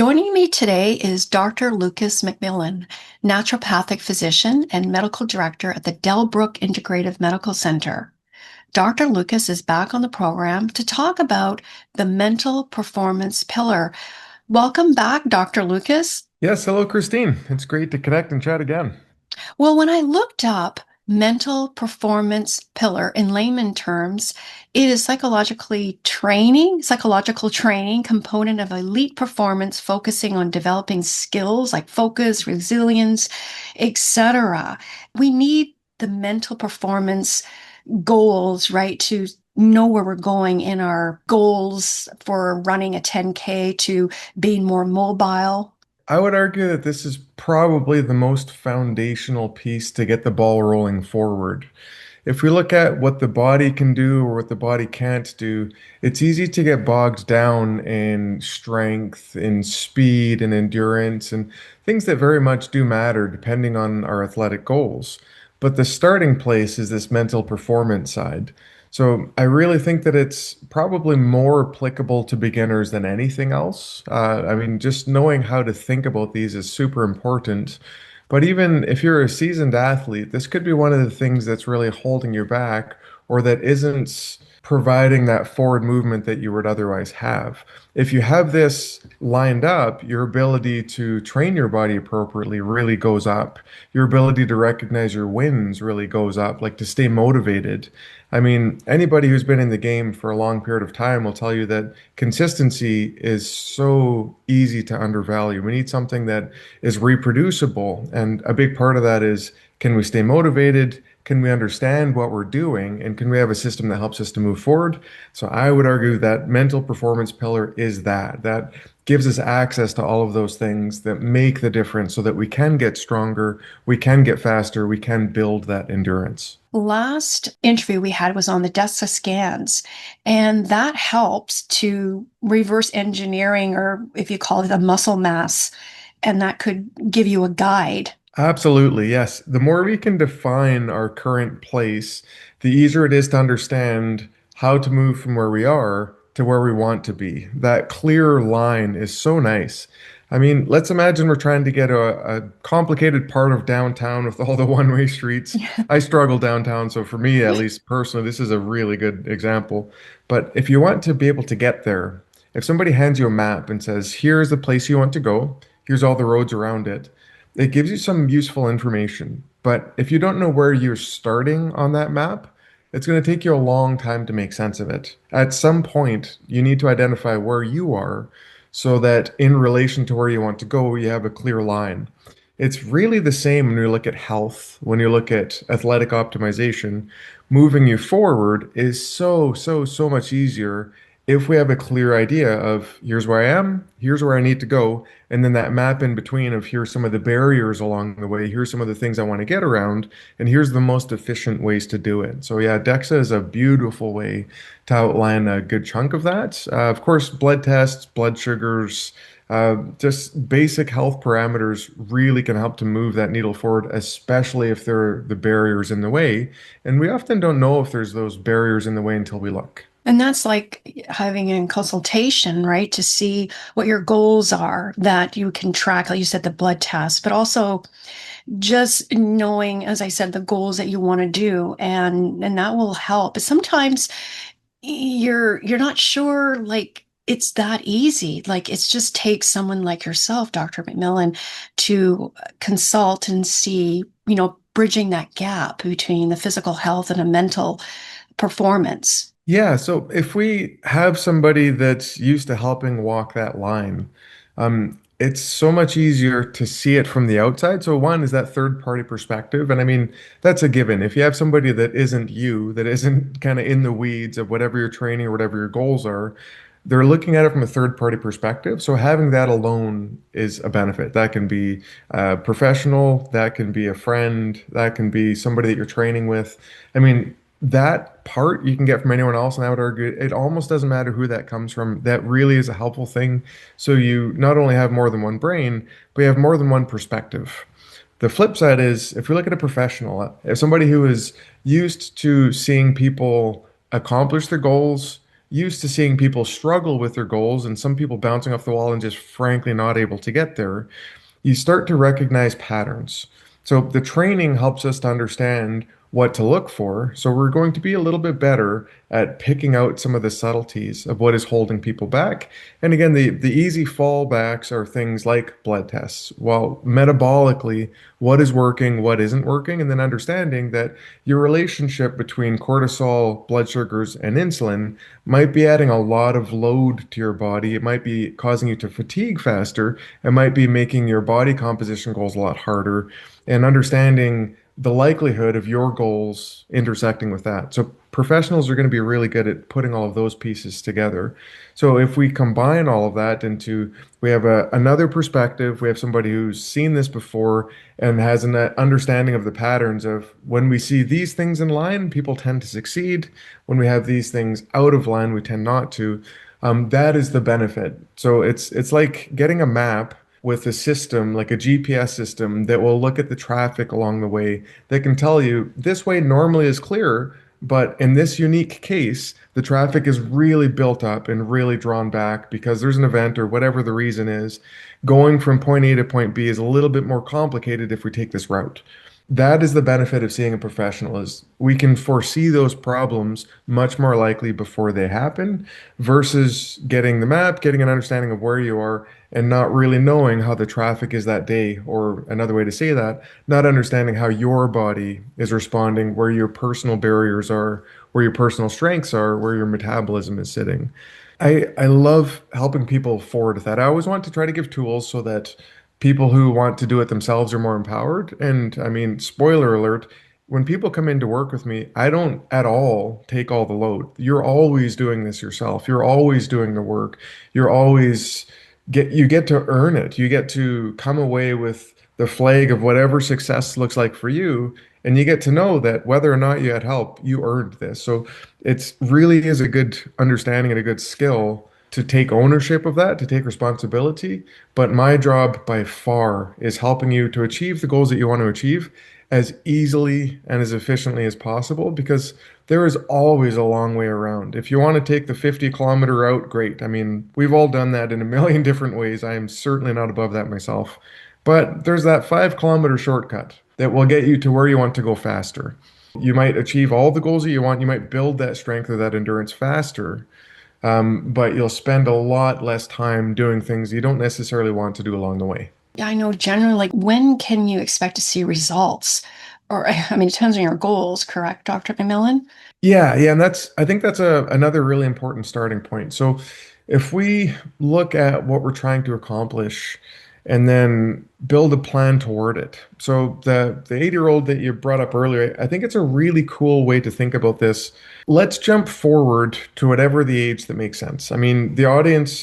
Joining me today is Dr. Lucas MacMillan, naturopathic physician and medical director at the Delbrook Integrative Medical Centre. Dr. Lucas is back on the program to talk about the mental performance pillar. Welcome back, Dr. Lucas. Yes, hello, Christine. It's great to connect and chat again. Well, when I looked up mental performance pillar in layman terms, it is psychological training component of elite performance focusing on developing skills like focus, resilience, etc. We need the mental performance goals, right, to know where we're going in our goals for running a 10K to being more mobile. I would argue that this is probably the most foundational piece to get the ball rolling forward. If we look at what the body can do or what the body can't do, it's easy to get bogged down in strength, in speed, and endurance, and things that very much do matter depending on our athletic goals. But the starting place is this mental performance side. So I really think that it's probably more applicable to beginners than anything else. I mean, just knowing how to think about these is super important. But even if you're a seasoned athlete, this could be one of the things that's really holding you back or that isn't providing that forward movement that you would otherwise have. If you have this lined up, your ability to train your body appropriately really goes up. Your ability to recognize your wins really goes up, like to stay motivated. I mean, anybody who's been in the game for a long period of time will tell you that consistency is so easy to undervalue. We need something that is reproducible. And a big part of that is, can we stay motivated? Can we understand what we're doing? And can we have a system that helps us to move forward? So I would argue that mental performance pillar is that gives us access to all of those things that make the difference so that we can get stronger, we can get faster, we can build that endurance. Last interview we had was on the DEXA scans, and that helps to reverse engineering, or if you call it a muscle mass, and that could give you a guide. Absolutely, yes. The more we can define our current place, the easier it is to understand how to move from where we are to where we want to be. That clear line is so nice. I mean, let's imagine we're trying to get a complicated part of downtown with all the one-way streets. I struggle downtown, so for me, at least personally, this is a really good example. But if you want to be able to get there, if somebody hands you a map and says, here's the place you want to go, here's all the roads around it, it gives you some useful information. But if you don't know where you're starting on that map, it's going to take you a long time to make sense of it. At some point, you need to identify where you are so that in relation to where you want to go, you have a clear line. It's really the same when you look at health, when you look at athletic optimization. Moving you forward is so much easier if we have a clear idea of here's where I am, here's where I need to go, and then that map in between of here's some of the barriers along the way, here's some of the things I want to get around, and here's the most efficient ways to do it. So yeah, DEXA is a beautiful way to outline a good chunk of that. Of course, blood tests, blood sugars, just basic health parameters really can help to move that needle forward, especially if there are the barriers in the way. And we often don't know if there's those barriers in the way until we look. And that's like having a consultation, right? To see what your goals are that you can track, like you said, the blood test, but also just knowing, as I said, the goals that you want to do, and that will help. But sometimes you're not sure, like it's that easy. Like it just takes someone like yourself, Dr. MacMillan, to consult and see, bridging that gap between the physical health and a mental performance. Yeah, so if we have somebody that's used to helping walk that line, it's so much easier to see it from the outside. So one is that third party perspective. And I mean, that's a given. If you have somebody that isn't you, that isn't kind of in the weeds of whatever you're training or whatever your goals are, they're looking at it from a third party perspective. So having that alone is a benefit. That can be a professional, that can be a friend, that can be somebody that you're training with. I mean, that part you can get from anyone else, and I would argue it almost doesn't matter who that comes from. That really is a helpful thing. So you not only have more than one brain, but you have more than one perspective. The flip side is if we look at a professional, if somebody who is used to seeing people accomplish their goals, used to seeing people struggle with their goals and some people bouncing off the wall and just frankly not able to get there, you start to recognize patterns. So the training helps us to understand what to look for. So we're going to be a little bit better at picking out some of the subtleties of what is holding people back. And again, the easy fallbacks are things like blood tests. Well, metabolically, what is working, what isn't working, and then understanding that your relationship between cortisol, blood sugars, and insulin might be adding a lot of load to your body. It might be causing you to fatigue faster. It might be making your body composition goals a lot harder. And understanding the likelihood of your goals intersecting with that. So professionals are going to be really good at putting all of those pieces together. So if we combine all of that into, we have another perspective, we have somebody who's seen this before and has an understanding of the patterns of when we see these things in line, people tend to succeed. When we have these things out of line, we tend not to. That is the benefit. So it's like getting a map with a system like a GPS system that will look at the traffic along the way that can tell you this way normally is clear, but in this unique case, the traffic is really built up and really drawn back because there's an event or whatever the reason is. Going from point A to point B is a little bit more complicated if we take this route. That is the benefit of seeing a professional is we can foresee those problems much more likely before they happen versus getting the map, getting an understanding of where you are and not really knowing how the traffic is that day, or another way to say that, not understanding how your body is responding, where your personal barriers are, where your personal strengths are, where your metabolism is sitting. I love helping people forward with that. I always want to try to give tools so that people who want to do it themselves are more empowered. And I mean, spoiler alert, when people come in to work with me, I don't at all take all the load. You're always doing this yourself. You're always doing the work. You're always you get to earn it. You get to come away with the flag of whatever success looks like for you. And you get to know that whether or not you had help, you earned this. So it's really is a good understanding and a good skill to take ownership of that, to take responsibility. But my job by far is helping you to achieve the goals that you want to achieve as easily and as efficiently as possible because there is always a long way around. If you want to take the 50-kilometer route, great. I mean, we've all done that in a million different ways. I am certainly not above that myself. But there's that 5-kilometer shortcut that will get you to where you want to go faster. You might achieve all the goals that you want. You might build that strength or that endurance faster, but you'll spend a lot less time doing things you don't necessarily want to do along the way. Yeah, I know generally, like when can you expect to see results? Or, I mean, it depends on your goals, correct, Dr. McMillan? Yeah, and I think that's another really important starting point. So if we look at what we're trying to accomplish and then build a plan toward it. So the 8-year-old that you brought up earlier, I think it's a really cool way to think about this. Let's jump forward to whatever the age that makes sense. I mean, the audience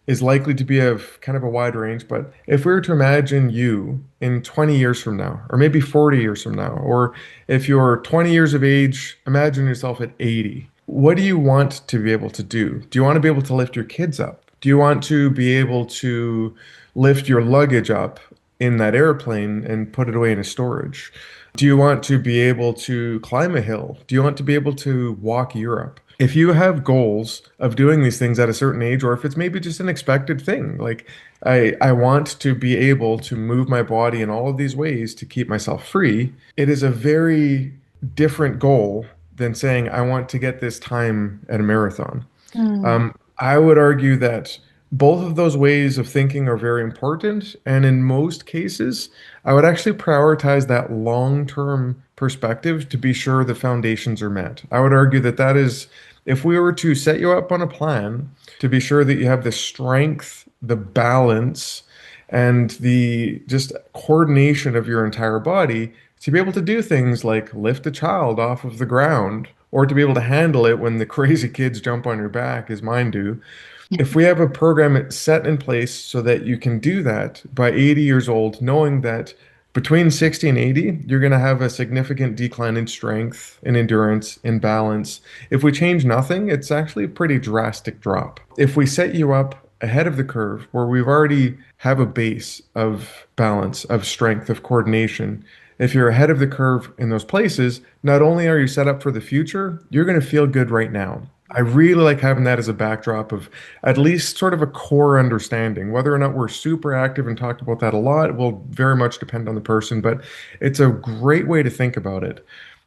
is likely to be of kind of a wide range, but if we were to imagine you in 20 years from now, or maybe 40 years from now, or if you're 20 years of age, imagine yourself at 80. What do you want to be able to do? Do you want to be able to lift your kids up? Do you want to be able to lift your luggage up in that airplane and put it away in a storage? Do you want to be able to climb a hill? Do you want to be able to walk Europe? If you have goals of doing these things at a certain age, or if it's maybe just an expected thing, like I want to be able to move my body in all of these ways to keep myself free, it is a very different goal than saying I want to get this time at a marathon. Mm. I would argue that both of those ways of thinking are very important. And in most cases, I would actually prioritize that long-term perspective to be sure the foundations are met. I would argue that that is, if we were to set you up on a plan to be sure that you have the strength, the balance, and the just coordination of your entire body to be able to do things like lift a child off of the ground or to be able to handle it when the crazy kids jump on your back, as mine do. If we have a program set in place so that you can do that by 80 years old, knowing that between 60 and 80, you're going to have a significant decline in strength, in endurance, in balance. If we change nothing, it's actually a pretty drastic drop. If we set you up ahead of the curve where we've already have a base of balance, of strength, of coordination, if you're ahead of the curve in those places, not only are you set up for the future, you're going to feel good right now. I really like having that as a backdrop of at least sort of a core understanding. Whether or not we're super active and talked about that a lot will very much depend on the person, but it's a great way to think about it.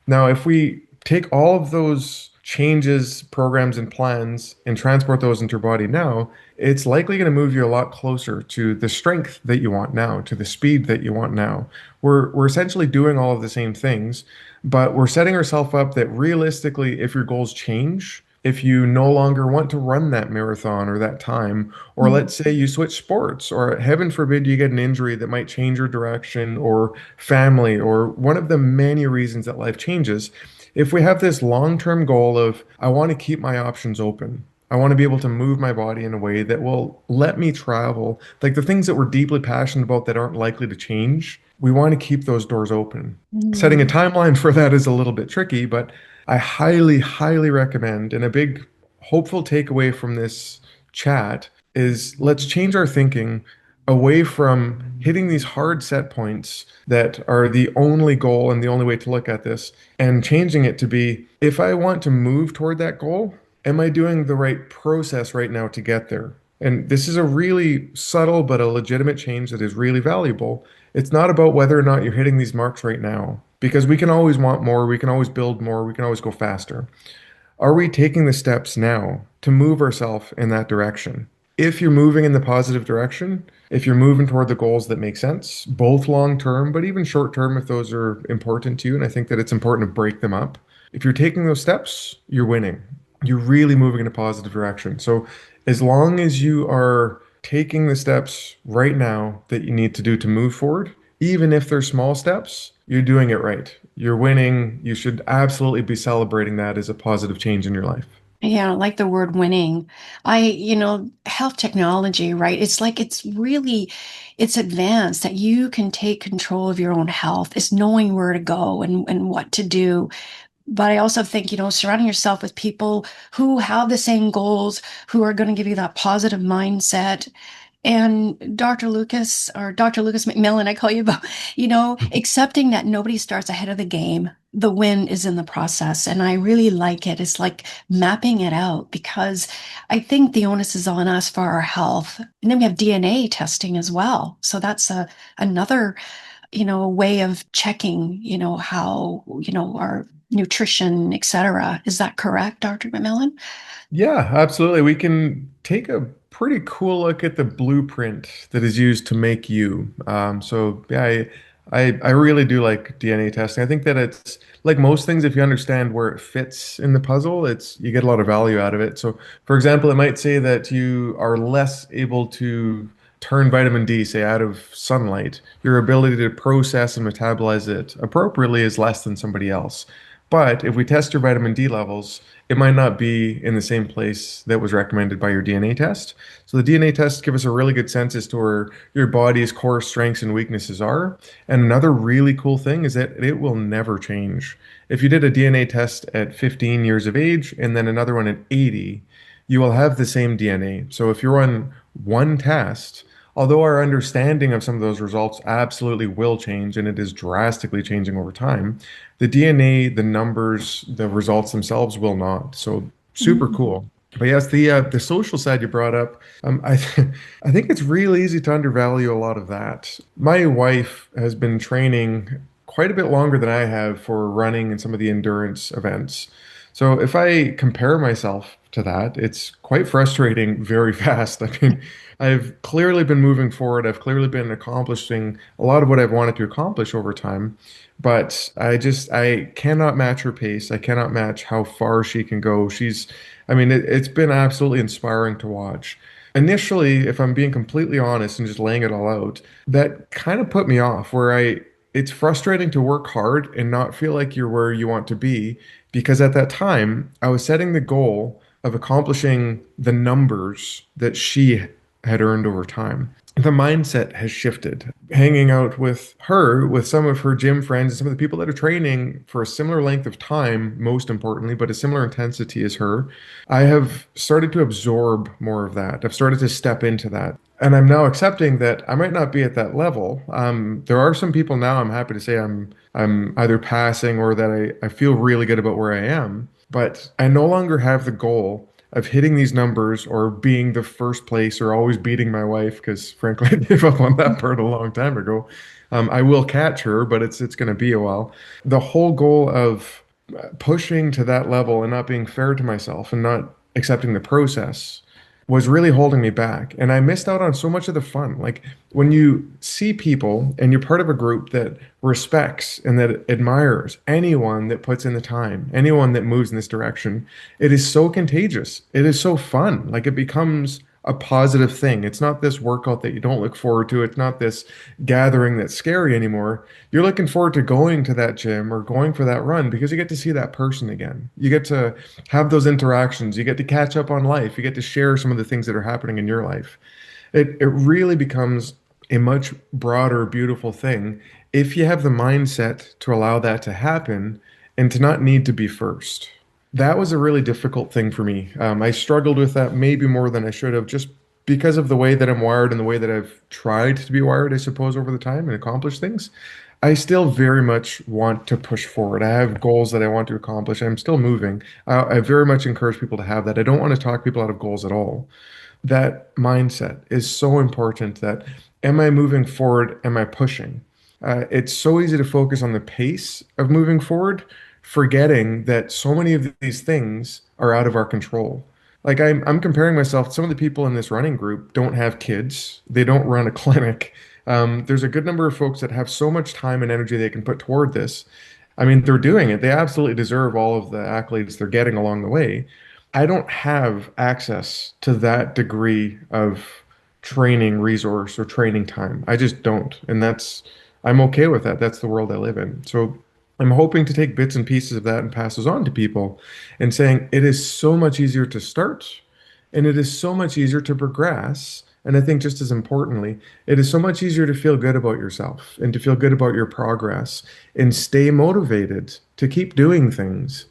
Now, if we take all of those changes, programs, and plans and transport those into your body now, it's likely going to move you a lot closer to the strength that you want now, to the speed that you want now. We're essentially doing all of the same things, but we're setting ourselves up that realistically, if your goals change, if you no longer want to run that marathon or that time, or Mm. let's say you switch sports, or heaven forbid you get an injury that might change your direction, or family, or one of the many reasons that life changes. If we have this long-term goal of, I want to keep my options open, I want to be able to move my body in a way that will let me travel, like the things that we're deeply passionate about that aren't likely to change, we want to keep those doors open. Setting a Mm. timeline for that is a little bit tricky, but I highly, highly recommend, and a big hopeful takeaway from this chat is let's change our thinking away from hitting these hard set points that are the only goal and the only way to look at this, and changing it to be, if I want to move toward that goal, am I doing the right process right now to get there? And this is a really subtle but a legitimate change that is really valuable. It's not about whether or not you're hitting these marks right now, because we can always want more, we can always build more, we can always go faster. Are we taking the steps now to move ourselves in that direction? If you're moving in the positive direction, if you're moving toward the goals that make sense, both long term, but even short term, if those are important to you, and I think that it's important to break them up. If you're taking those steps, you're winning. You're really moving in a positive direction. So, as long as you are taking the steps right now that you need to do to move forward, even if they're small steps, you're doing it right. You're winning. You should absolutely be celebrating that as a positive change in your life. Yeah, I like the word winning. Health technology, right? It's like it's advanced that you can take control of your own health. It's knowing where to go and what to do. But I also think, surrounding yourself with people who have the same goals, who are going to give you that positive mindset. And Dr. Lucas or Dr. Lucas MacMillan, I call you, but, accepting that nobody starts ahead of the game. The win is in the process. And I really like it. It's like mapping it out because I think the onus is on us for our health. And then we have DNA testing as well. So that's another way of checking, how, our nutrition, et cetera. Is that correct, Dr. McMillan? Yeah, absolutely. We can take a pretty cool look at the blueprint that is used to make you. So yeah, I really do like DNA testing. I think that it's like most things, if you understand where it fits in the puzzle, it's you get a lot of value out of it. So for example, it might say that you are less able to turn vitamin D, say, out of sunlight. Your ability to process and metabolize it appropriately is less than somebody else. But if we test your vitamin D levels, it might not be in the same place that was recommended by your DNA test. So the DNA tests give us a really good sense as to where your body's core strengths and weaknesses are. And another really cool thing is that it will never change. If you did a DNA test at 15 years of age and then another one at 80, you will have the same DNA. So if you're on one test, although our understanding of some of those results absolutely will change, and it is drastically changing over time, the DNA, the numbers, the results themselves will not. So super Mm. cool. But yes, the social side you brought up, I think it's real easy to undervalue a lot of that. My wife has been training quite a bit longer than I have for running and some of the endurance events. So if I compare myself to that, it's quite frustrating very fast. I mean, I've clearly been moving forward. I've clearly been accomplishing a lot of what I've wanted to accomplish over time, but I cannot match her pace. I cannot match how far she can go. I mean, it's been absolutely inspiring to watch. Initially, if I'm being completely honest and just laying it all out, that kind of put me off it's frustrating to work hard and not feel like you're where you want to be because at that time I was setting the goal of accomplishing the numbers that she had earned over time. The mindset has shifted. Hanging out with her, with some of her gym friends, and some of the people that are training for a similar length of time, most importantly, but a similar intensity as her, I have started to absorb more of that. I've started to step into that. And I'm now accepting that I might not be at that level. There are some people now I'm happy to say I'm either passing or that I feel really good about where I am. But I no longer have the goal of hitting these numbers or being the first place or always beating my wife because frankly I gave up on that part a long time ago. I will catch her, but it's going to be a while. The whole goal of pushing to that level and not being fair to myself and not accepting the process was really holding me back. And I missed out on so much of the fun. Like when you see people and you're part of a group that respects and that admires anyone that puts in the time, anyone that moves in this direction, it is so contagious. It is so fun. Like it becomes a positive thing. It's not this workout that you don't look forward to. It's not this gathering that's scary anymore. You're looking forward to going to that gym or going for that run because you get to see that person again. You get to have those interactions. You get to catch up on life. You get to share some of the things that are happening in your life. It really becomes a much broader, beautiful thing if you have the mindset to allow that to happen and to not need to be first. That was a really difficult thing for me. I struggled with that maybe more than I should have, just because of the way that I'm wired and the way that I've tried to be wired, I suppose, over the time and accomplish things. I still very much want to push forward. I have goals that I want to accomplish. I'm still moving. I very much encourage people to have that. I don't want to talk people out of goals at all. That mindset is so important that am I moving forward? Am I pushing? It's so easy to focus on the pace of moving forward, forgetting that so many of these things are out of our control. Like I'm comparing myself, some of the people in this running group don't have kids. They don't run a clinic. There's a good number of folks that have so much time and energy they can put toward this. I mean, they're doing it. They absolutely deserve all of the accolades they're getting along the way. I don't have access to that degree of training resource or training time. I just don't. And I'm okay with that. That's the world I live in. So I'm hoping to take bits and pieces of that and pass those on to people and saying it is so much easier to start and it is so much easier to progress. And I think just as importantly, it is so much easier to feel good about yourself and to feel good about your progress and stay motivated to keep doing things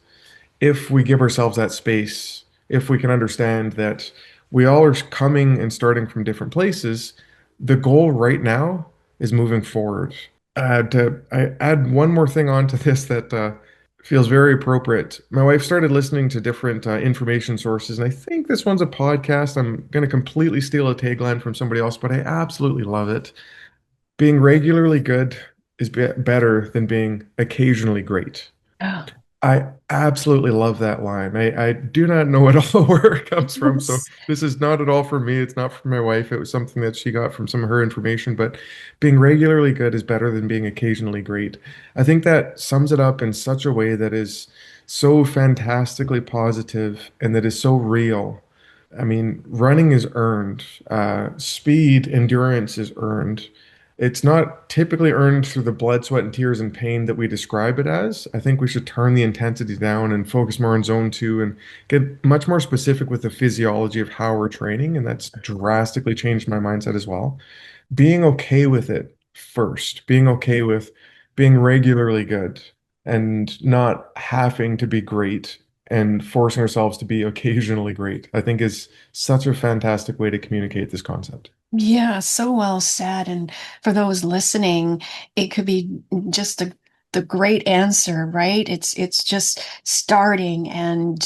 if we give ourselves that space, if we can understand that we all are coming and starting from different places, the goal right now is moving forward. I add one more thing onto this that feels very appropriate. My wife started listening to different information sources, and I think this one's a podcast. I'm going to completely steal a tagline from somebody else, but I absolutely love it. Being regularly good is better than being occasionally great. Oh, I absolutely love that line. I do not know at all where it comes from. So yes. this is not at all for me. It's not from my wife. It was something that she got from some of her information. But being regularly good is better than being occasionally great. I think that sums it up in such a way that is so fantastically positive and that is so real. I mean, running is earned. Speed, endurance is earned. It's not typically earned through the blood, sweat, and tears and pain that we describe it as. I think we should turn the intensity down and focus more on zone two and get much more specific with the physiology of how we're training. And that's drastically changed my mindset as well. Being okay with it first, being okay with being regularly good and not having to be great and forcing ourselves to be occasionally great, I think is such a fantastic way to communicate this concept. Yeah, so well said. And for those listening, it could be just the great answer, right? It's just starting and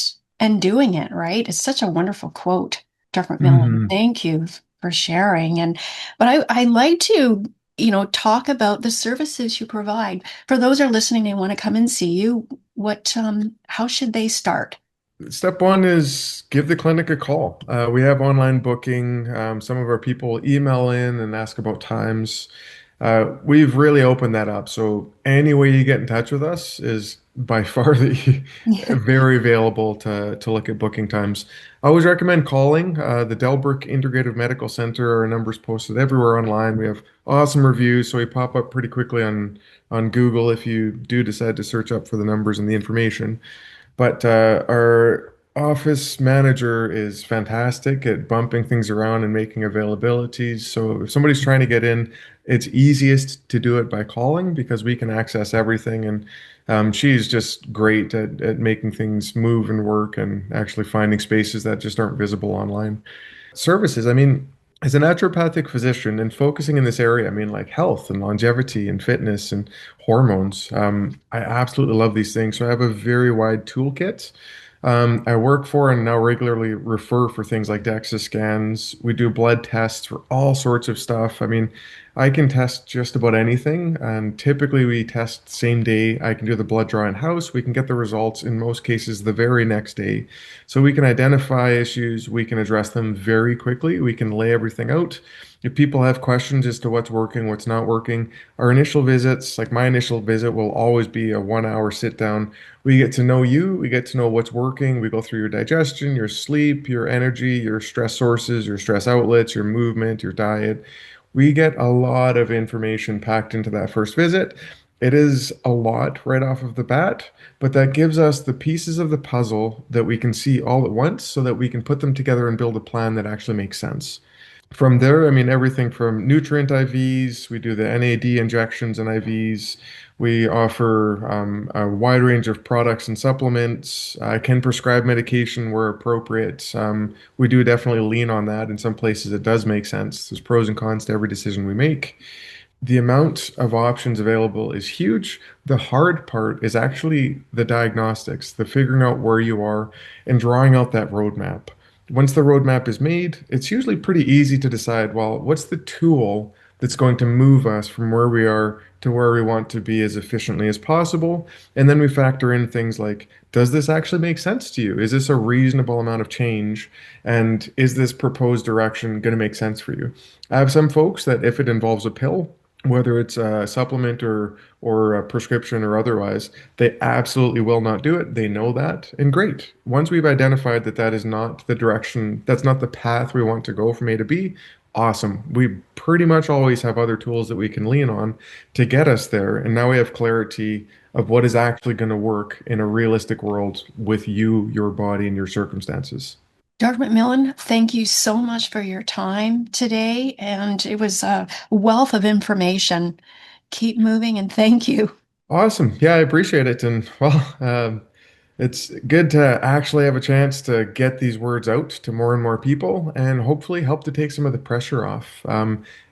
doing it, right? It's such a wonderful quote, Dr. MacMillan. Mhm. Thank you for sharing. And but I like to, talk about the services you provide. For those who are listening, they want to come and see you. How should they start? Step one is give the clinic a call. We have online booking. Some of our people email in and ask about times. We've really opened that up. So any way you get in touch with us is by far the very available to look at booking times. I always recommend calling the Delbrook Integrative Medical Centre. Our numbers posted everywhere online. We have awesome reviews, so we pop up pretty quickly on Google if you do decide to search up for the numbers and the information. But our office manager is fantastic at bumping things around and making availabilities. So if somebody's trying to get in, it's easiest to do it by calling because we can access everything. And she's just great at making things move and work and actually finding spaces that just aren't visible online. Services, I mean, as a naturopathic physician and focusing in this area, I mean, like health and longevity and fitness and hormones, I absolutely love these things. So I have a very wide toolkit. I work for and now regularly refer for things like DEXA scans. We do blood tests for all sorts of stuff. I mean, I can test just about anything, and typically we test same day. I can do the blood draw in house. We can get the results in most cases the very next day. So we can identify issues, we can address them very quickly, we can lay everything out. If people have questions as to what's working, what's not working, our initial visits, like my initial visit, will always be a 1 hour sit down. We get to know you, we get to know what's working, we go through your digestion, your sleep, your energy, your stress sources, your stress outlets, your movement, your diet. We get a lot of information packed into that first visit. It is a lot right off of the bat, but that gives us the pieces of the puzzle that we can see all at once so that we can put them together and build a plan that actually makes sense. From there, I mean, everything from nutrient IVs, we do the NAD injections and IVs. We offer a wide range of products and supplements. I can prescribe medication where appropriate. We do definitely lean on that. In some places, it does make sense. There's pros and cons to every decision we make. The amount of options available is huge. The hard part is actually the diagnostics, the figuring out where you are and drawing out that roadmap. Once the roadmap is made, it's usually pretty easy to decide, well, what's the tool that's going to move us from where we are to where we want to be as efficiently as possible? And then we factor in things like, does this actually make sense to you? Is this a reasonable amount of change? And is this proposed direction going to make sense for you? I have some folks that if it involves a pill, whether it's a supplement or a prescription or otherwise, they absolutely will not do it. They know that, and great. Once we've identified that that is not the direction, that's not the path we want to go from A to B, awesome. We pretty much always have other tools that we can lean on to get us there, and now we have clarity of what is actually going to work in a realistic world with you, your body, and your circumstances. Dr. MacMillan, thank you so much for your time today. And it was a wealth of information. Keep moving and thank you. Awesome. Yeah, I appreciate it. And well, it's good to actually have a chance to get these words out to more and more people and hopefully help to take some of the pressure off.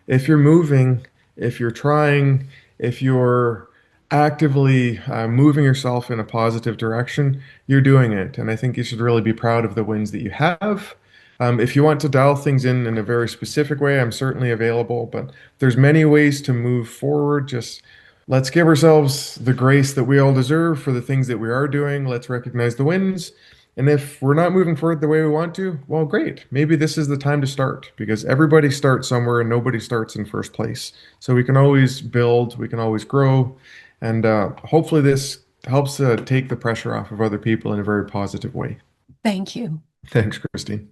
If you're moving, if you're trying, if you're actively moving yourself in a positive direction, you're doing it. And I think you should really be proud of the wins that you have. If you want to dial things in a very specific way, I'm certainly available, but there's many ways to move forward. Just let's give ourselves the grace that we all deserve for the things that we are doing. Let's recognize the wins. And if we're not moving forward the way we want to, well, great. Maybe this is the time to start because everybody starts somewhere and nobody starts in first place. So we can always build, we can always grow. And hopefully, this helps take the pressure off of other people in a very positive way. Thank you. Thanks, Christine.